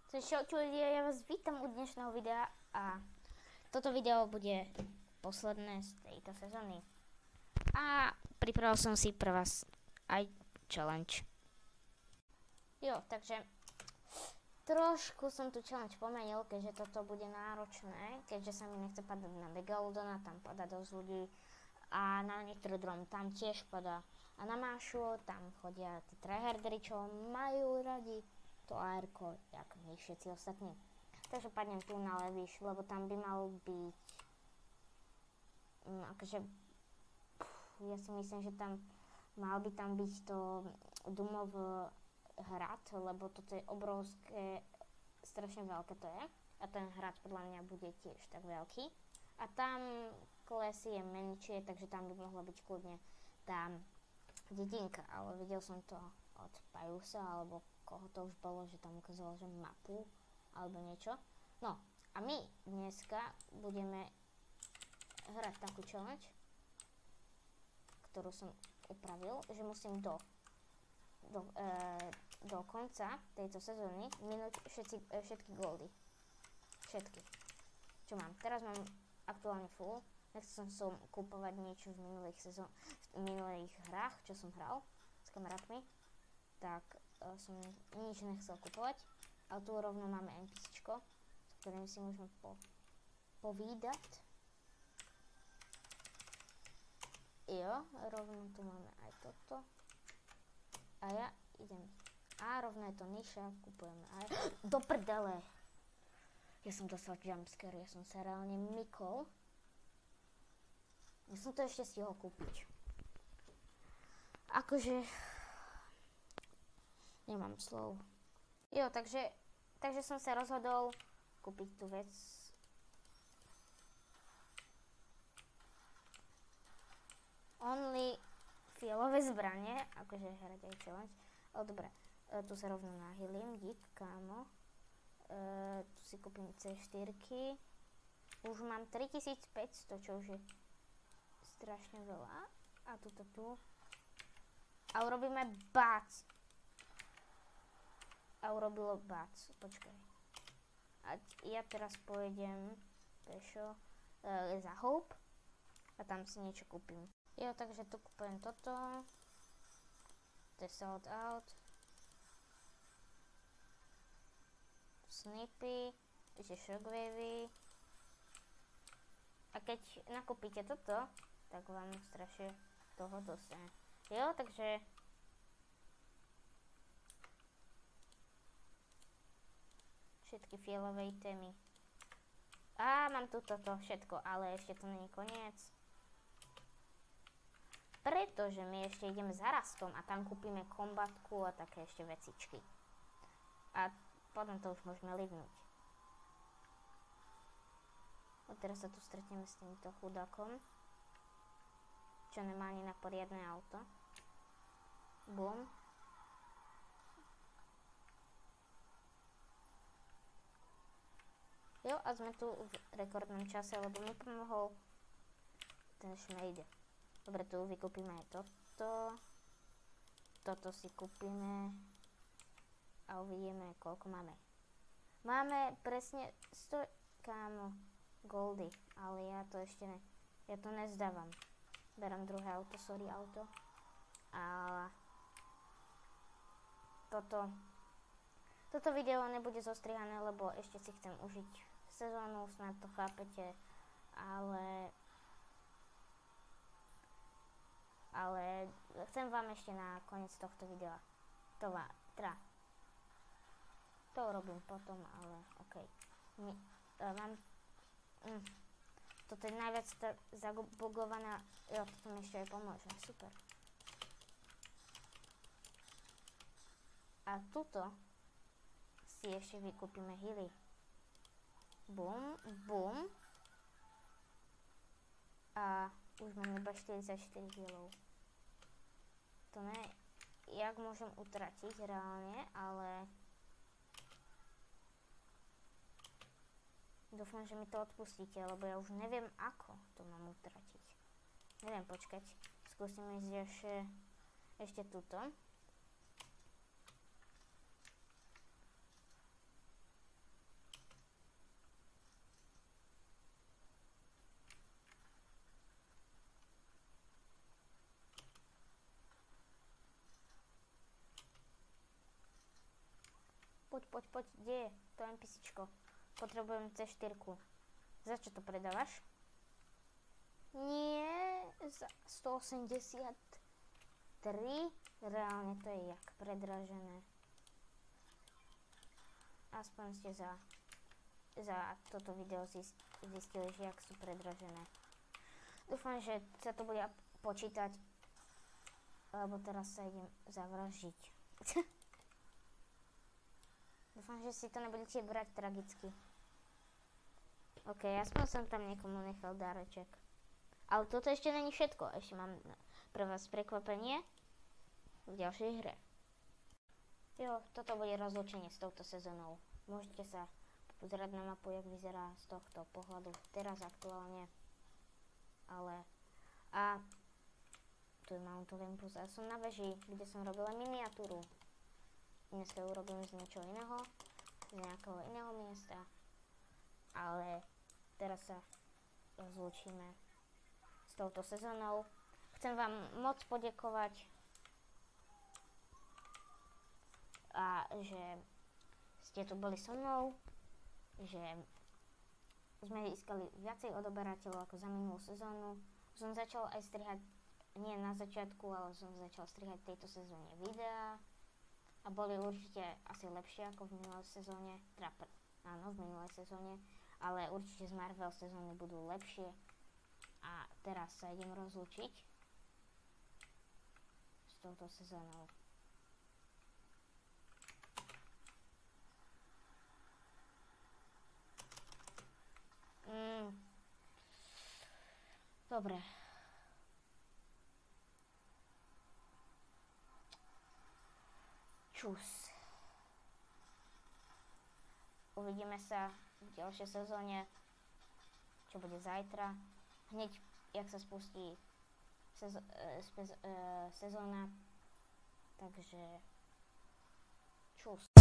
Ja vás vítam u dnešného videa a toto video bude posledné z tejto sezóny. A pripravil som si pre vás aj challenge. Jo, takže trošku som tu challenge pomenil, keďže toto bude náročné, keďže sa mi nechce padať na Megalodona, tam padá dosť ľudí a na Nitrodrom tam tiež padá. A na Mášu tam chodia tí tryhardery, čo majú radi to AR-ko, jak my všetci ostatní. Takže padnem tu na Levíš, lebo tam by mal byť akože ja si myslím, že tam mal by tam byť to Doomov hrad, lebo toto je obrovské, strašne veľké to je. A ten hrad podľa mňa bude tiež tak veľký. A tam klesy je menšie, takže tam by mohla byť kľudne tá dedinka, ale videl som to od Pajusa, alebo koho to už bolo, že tam ukazoval, že mapu, alebo niečo. No, a my dneska budeme hrať takú challenge, ktorú som upravil, že musím do konca tejto sezóny minúť všetky goldy. Všetky. Čo mám? Teraz mám aktuálne full. Nechcel som kúpovať niečo v minulých hrách, čo som hral s kamarátmi. Tak som nič nechcel kupovať. Ale tu rovno máme NPCčko, s ktorým si môžeme povídať. Jo, rovno tu máme aj toto. A ja idem. A rovno je to niša, kupujeme aj do prdele. Ja som dostal jumpscare, ja som sa reálne mykol. Ja som to ešte stihol kúpiť. Akože nemám slov. Jo, takže som sa rozhodol kúpiť tú vec. Only fialové zbranie, akože hrať aj challenge. Ale dobre, tu sa rovno nahylím, dík, kámo. Tu si kúpim C4. Už mám 3500, čo už je strašne veľa. A tuto tu. A urobíme bác. A urobilo bác. Počkaj. A ja teraz pojedem pešo za Hope. A tam si niečo kúpim. Jo, takže tu kúpujem toto. To je sold out. Snipy. Ešte shockwavy. A keď nakúpite toto, tak vám strašne toho dostane. Jo, takže všetky fialové témy. A mám tu toto všetko, ale ešte to nie je koniec. Pretože my ešte ideme za Rastom a tam kúpime kombatku a také ešte vecičky. A potom to už môžeme livnúť. A teraz sa tu stretneme s týmto chudákom, čo nemá ani na poriadne auto. Bum. Jo, a sme tu v rekordnom čase, lebo mi pomohol ten šmejd. Dobre, tu vykúpime aj toto. Toto si kúpime. A uvidíme, koľko máme. Máme presne 100 kámo goldy, ale ja to ešte ja to nezdávam. Berám druhé auto, sorry auto. A toto video nebude zostrihané, lebo ešte si chcem užiť sezónu, snad to chápete, ale chcem vám ešte na koniec tohto videa to urobím potom, ale okej. Toto je najviac zabugovaná, jo, toto mi ešte aj pomôže, super. A tuto si ešte vykúpime healy. Bum, bum. A už mám iba 44 healov. To ne, jak môžem utratiť reálne, ale dúfam, že mi to odpustíte, lebo ja už neviem, ako to mám utratiť. Neviem, počkať. Skúsim ísť ešte tuto. poď, kde je to NPCčko? Potrebujem C4. Za čo to predávaš? Nie, za 183. Reálne to je jak predražené. Aspoň ste za toto video zistili, že jak sú predražené. Dúfam, že sa to bude počítať, lebo teraz sa idem zavraždiť. Dúfam, že si to nebudete brať tragicky. OK, aspoň som tam niekomu nechal dáreček. Ale toto ešte není všetko. Ešte mám pre vás prekvapenie v ďalšej hre. Jo, toto bude rozlúčenie s touto sezónou. Môžete sa pozerať na mapu, jak vyzerá z tohto pohľadu teraz aktuálne. A tu je Mount Olympus a som na veži, kde som robila miniatúru. Dnes to urobím z niečoho iného, z nejakého iného miesta. Ale teraz sa rozlúčime s touto sezónou. Chcem vám moc poďakovať, a že ste tu boli so mnou, že sme získali viacej odoberateľov ako za minulú sezónu. Som začal aj strihať, nie na začiatku, ale som začal strihať v tejto sezóne videá a boli určite asi lepšie ako v minulej sezóne, áno, v minulej sezóne, ale určite z Marvel sezóny budú lepšie. A teraz sa idem rozlúčiť s touto sezónou. Dobre. Čus. Uvidíme sa v ďalšej sezóne, čo bude zajtra. Hneď, jak sa spustí sezóna. Takže čus.